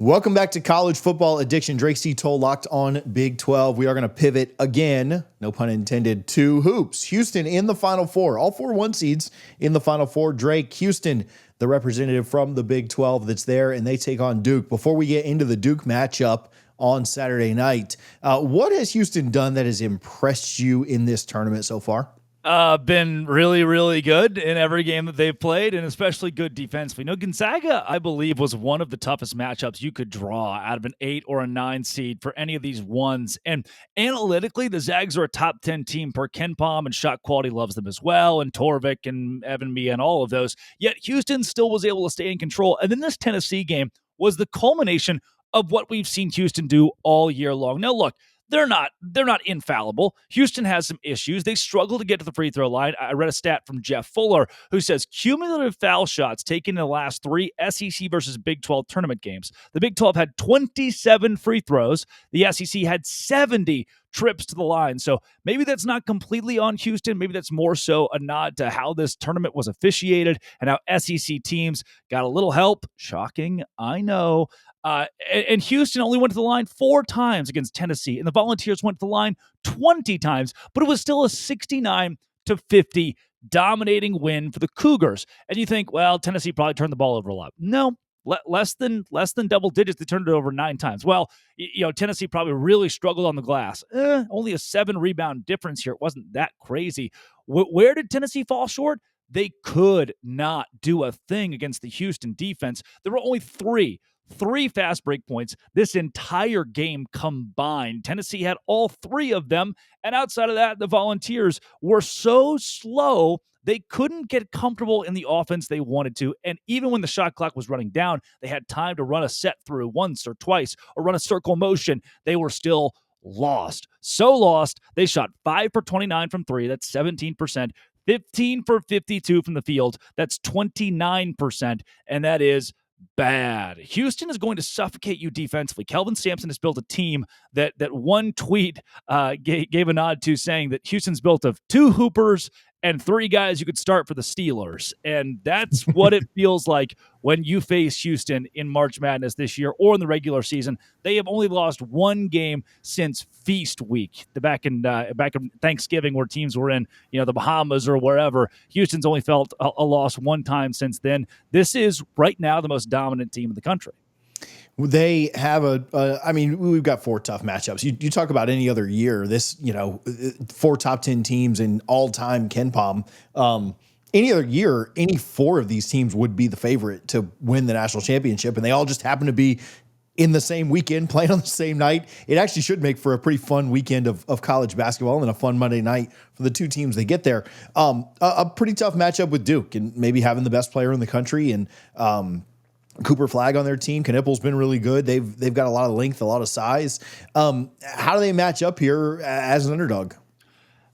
Welcome back to College Football Addiction. Drake C. Toll locked on Big 12. We are going to pivot again, no pun intended, to hoops. Houston in the Final Four. All 4 1 seeds in the Final Four. Drake, Houston, the representative from the Big 12 that's there, and they take on Duke. Before we get into the Duke matchup on Saturday night, what has Houston done that has impressed you in this tournament so far? Been really, really good in every game that they've played, and especially good defensively. Gonzaga, I believe, was one of the toughest matchups you could draw out of an 8 or a 9 seed for any of these ones. And analytically, the Zags are a top 10 team per KenPom, and shot quality loves them as well, and Torvik and Evan Mia and all of those. Yet Houston still was able to stay in control. And then this Tennessee game was the culmination of what we've seen Houston do all year long. Now, look, they're not infallible. Houston has some issues. They struggle to get to the free throw line. I read a stat from Jeff Fuller who says cumulative foul shots taken in the last 3 SEC versus Big 12 tournament games. The Big 12 had 27 free throws. The SEC had 70 trips to the line. So maybe that's not completely on Houston. Maybe that's more so a nod to how this tournament was officiated and how SEC teams got a little help. Shocking, I know. And Houston only went to the line 4 times against Tennessee, and the Volunteers went to the line 20 times, but it was still a 69-50 dominating win for the Cougars. And you think, well, Tennessee probably turned the ball over a lot. No, less than double digits. They turned it over 9 times. Well, Tennessee probably really struggled on the glass. Only a 7 rebound difference here. It wasn't that crazy. Where did Tennessee fall short? They could not do a thing against the Houston defense. There were only three fast break points this entire game combined. Tennessee had all 3 of them, and outside of that, the Volunteers were so slow they couldn't get comfortable in the offense they wanted to. And even when the shot clock was running down, they had time to run a set through once or twice or run a circle motion. They were still lost. So lost, they shot 5 for 29 from 3. That's 17%. 15 for 52 from the field. That's 29%. And that is bad. Houston is going to suffocate you defensively. Kelvin Sampson has built a team that one tweet gave a nod to, saying that Houston's built of 2 hoopers and 3 guys you could start for the Steelers. And that's what it feels like when you face Houston in March Madness this year or in the regular season. They have only lost 1 game since Feast Week, back in Thanksgiving, where teams were in the Bahamas or wherever. Houston's only felt a loss 1 time since then. This is right now the most dominant team in the country. They have we've got 4 tough matchups. You talk about any other year, 4 top 10 teams in all-time KenPom. Any other year, any 4 of these teams would be the favorite to win the national championship, and they all just happen to be in the same weekend, playing on the same night. It actually should make for a pretty fun weekend of college basketball and a fun Monday night for the 2 teams that get there. A pretty tough matchup with Duke, and maybe having the best player in the country, and Cooper Flagg on their team. Knippel's been really good. They've got a lot of length, a lot of size. How do they match up here as an underdog?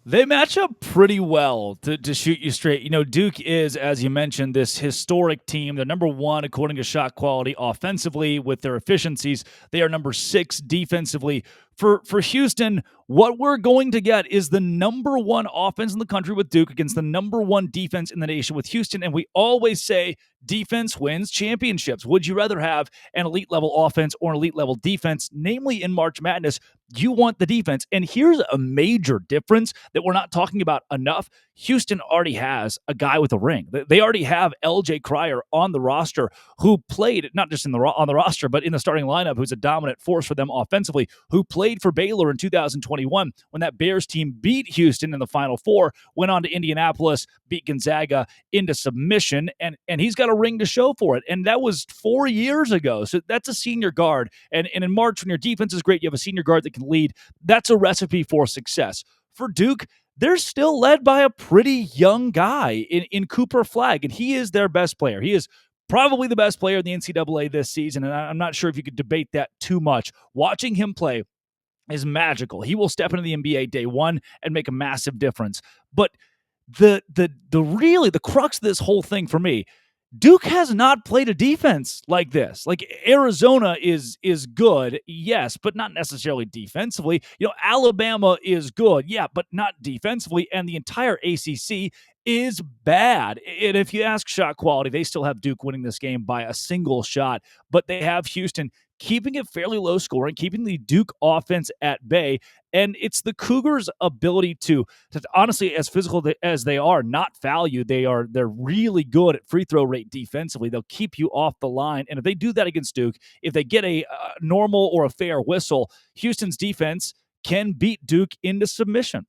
They match up pretty well, to shoot you straight. Duke is, as you mentioned, this historic team. They're number 1 according to shot quality offensively with their efficiencies. They are number 6 defensively. For Houston, what we're going to get is the number 1 offense in the country with Duke against the number 1 defense in the nation with Houston. And we always say defense wins championships. Would you rather have an elite level offense or an elite level defense? Namely, in March Madness, you want the defense. And here's a major difference that we're not talking about enough. Houston already has a guy with a ring. They already have LJ Cryer on the roster, who played not just on the roster, but in the starting lineup, who's a dominant force for them offensively, who played for Baylor in 2021 when that Bears team beat Houston in the Final Four, went on to Indianapolis, beat Gonzaga into submission, and he's got a ring to show for it. And that was 4 years ago. So that's a senior guard. And in March, when your defense is great, you have a senior guard that can lead. That's a recipe for success. For Duke, they're still led by a pretty young guy in Cooper Flagg, and he is their best player. He is probably the best player in the NCAA this season, and I'm not sure if you could debate that too much. Watching him play is magical. He will step into the NBA day 1 and make a massive difference. But the crux of this whole thing for me, Duke has not played a defense like this. Like, Arizona is good, yes, but not necessarily defensively. Alabama is good, yeah, but not defensively. And the entire ACC is bad. And if you ask shot quality, they still have Duke winning this game by a single shot, but they have Houston keeping it fairly low scoring, keeping the Duke offense at bay. And it's the Cougars' ability to honestly, as physical as they are, not foul you. They're really good at free throw rate defensively. They'll keep you off the line. And if they do that against Duke, if they get a normal or a fair whistle, Houston's defense can beat Duke into submission.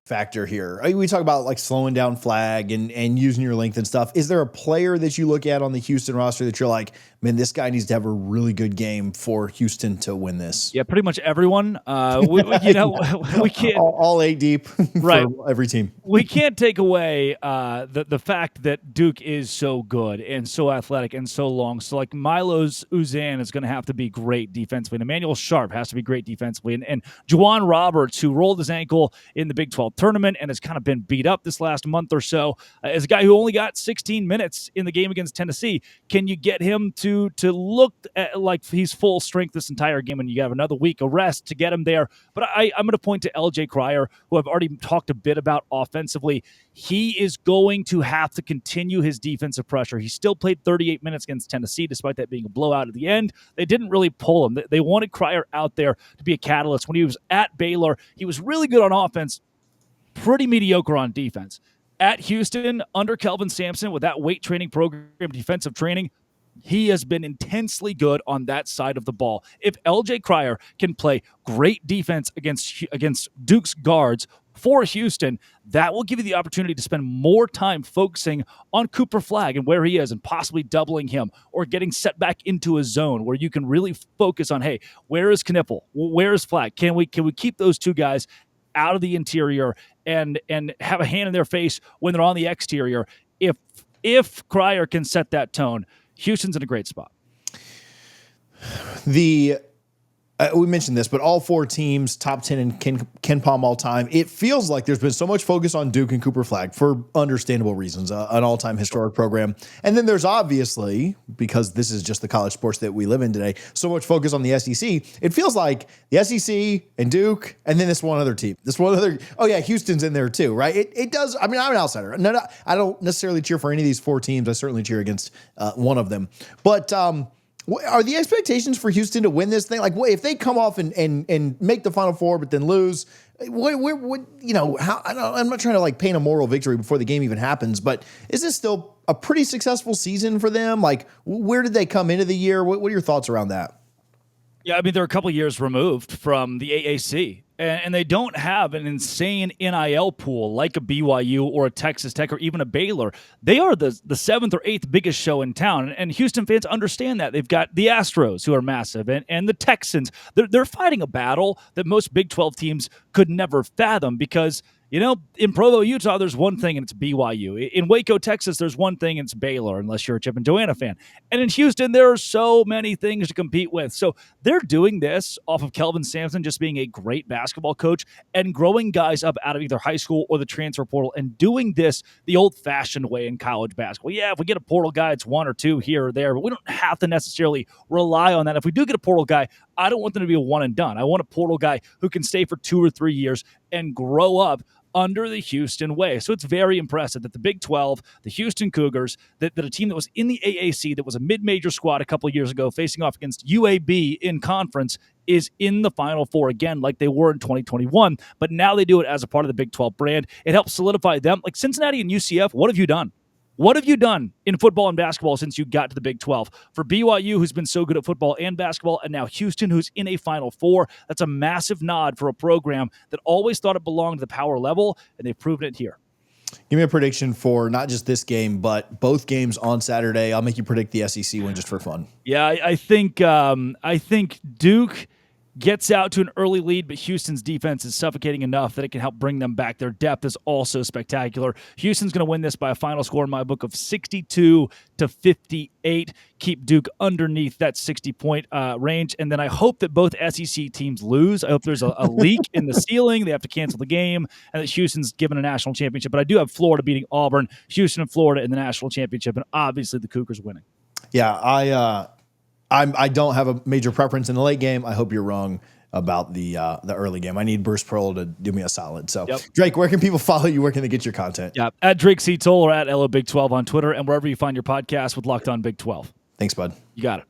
Factor here. We talk about like slowing down flag and using your length and stuff. Is there a player that you look at on the Houston roster that you're like, man, this guy needs to have a really good game for Houston to win this? Yeah, pretty much everyone. We can't all 8 deep right. for every team. We can't take away the fact that Duke is so good and so athletic and so long. So like Milos Uzan is going to have to be great defensively. And Emmanuel Sharp has to be great defensively. And Juwan Roberts, who rolled his ankle in the Big 12 tournament and has kind of been beat up this last month or so, as a guy who only got 16 minutes in the game against Tennessee. Can you get him to look like he's full strength this entire game, and you have another week of rest to get him there? But I'm going to point to LJ Cryer, who I've already talked a bit about offensively. He is going to have to continue his defensive pressure. He still played 38 minutes against Tennessee, despite that being a blowout at the end. They didn't really pull him. They wanted Cryer out there to be a catalyst. When he was at Baylor, he was really good on offense, pretty mediocre on defense. At Houston, under Kelvin Sampson, with that weight training program, defensive training, he has been intensely good on that side of the ball. If LJ Cryer can play great defense against Duke's guards for Houston, that will give you the opportunity to spend more time focusing on Cooper Flagg and where he is and possibly doubling him or getting set back into a zone where you can really focus on, hey, where is Knippel? Where is Flagg? Can we keep those two guys out of the interior and have a hand in their face when they're on the exterior? If Cryer can set that tone, Houston's in a great spot. We mentioned this, but all 4 teams, top 10 in KenPom all time. It feels like there's been so much focus on Duke and Cooper Flagg for understandable reasons, an all-time historic program. And then there's obviously, because this is just the college sports that we live in today, so much focus on the SEC. It feels like the SEC and Duke, and then this one other team. Oh yeah, Houston's in there too, right? It does. I mean, I'm an outsider. No, I don't necessarily cheer for any of these 4 teams. I certainly cheer against one of them. But are the expectations for Houston to win this thing? Like, if they come off and make the Final Four but then lose, I'm not trying to like paint a moral victory before the game even happens, but is this still a pretty successful season for them? Like, where did they come into the year? What are your thoughts around that? Yeah, I mean, they're a couple years removed from the AAC, and they don't have an insane NIL pool like a BYU or a Texas Tech or even a Baylor. They are the 7th or 8th biggest show in town, and Houston fans understand that. They've got the Astros, who are massive, and the Texans. They're fighting a battle that most Big 12 teams could never fathom because, in Provo, Utah, there's one thing, and it's BYU. In Waco, Texas, there's one thing, and it's Baylor, unless you're a Chip and Joanna fan. And in Houston, there are so many things to compete with. So they're doing this off of Kelvin Sampson just being a great basketball coach and growing guys up out of either high school or the transfer portal and doing this the old-fashioned way in college basketball. Yeah, if we get a portal guy, it's 1 or 2 here or there, but we don't have to necessarily rely on that. If we do get a portal guy, I don't want them to be a one and done. I want a portal guy who can stay for 2 or 3 years and grow up under the Houston way. So it's very impressive that the Big 12, the Houston Cougars, that a team that was in the AAC, that was a mid-major squad a couple of years ago, facing off against UAB in conference, is in the Final Four again like they were in 2021. But now they do it as a part of the Big 12 brand. It helps solidify them. Like Cincinnati and UCF, what have you done? What have you done in football and basketball since you got to the Big 12? For BYU, who's been so good at football and basketball, and now Houston, who's in a Final Four, that's a massive nod for a program that always thought it belonged to the power level, and they've proven it here. Give me a prediction for not just this game, but both games on Saturday. I'll make you predict the SEC win just for fun. Yeah, I think Duke gets out to an early lead, but Houston's defense is suffocating enough that it can help bring them back. Their depth is also spectacular. Houston's going to win this by a final score in my book of 62-58. Keep Duke underneath that 60-point range. And then I hope that both SEC teams lose. I hope there's a leak in the ceiling. They have to cancel the game, and that Houston's given a national championship. But I do have Florida beating Auburn, Houston and Florida in the national championship, and obviously the Cougars winning. Yeah, I don't have a major preference in the late game. I hope you're wrong. about the early game. I need Bruce Pearl to do me a solid. So, Drake, where can people follow you? Where can they get your content? Yeah, at Drake C. Toll or at LO Big 12 on Twitter and wherever you find your podcast with Locked On Big 12. Thanks, bud. You got it.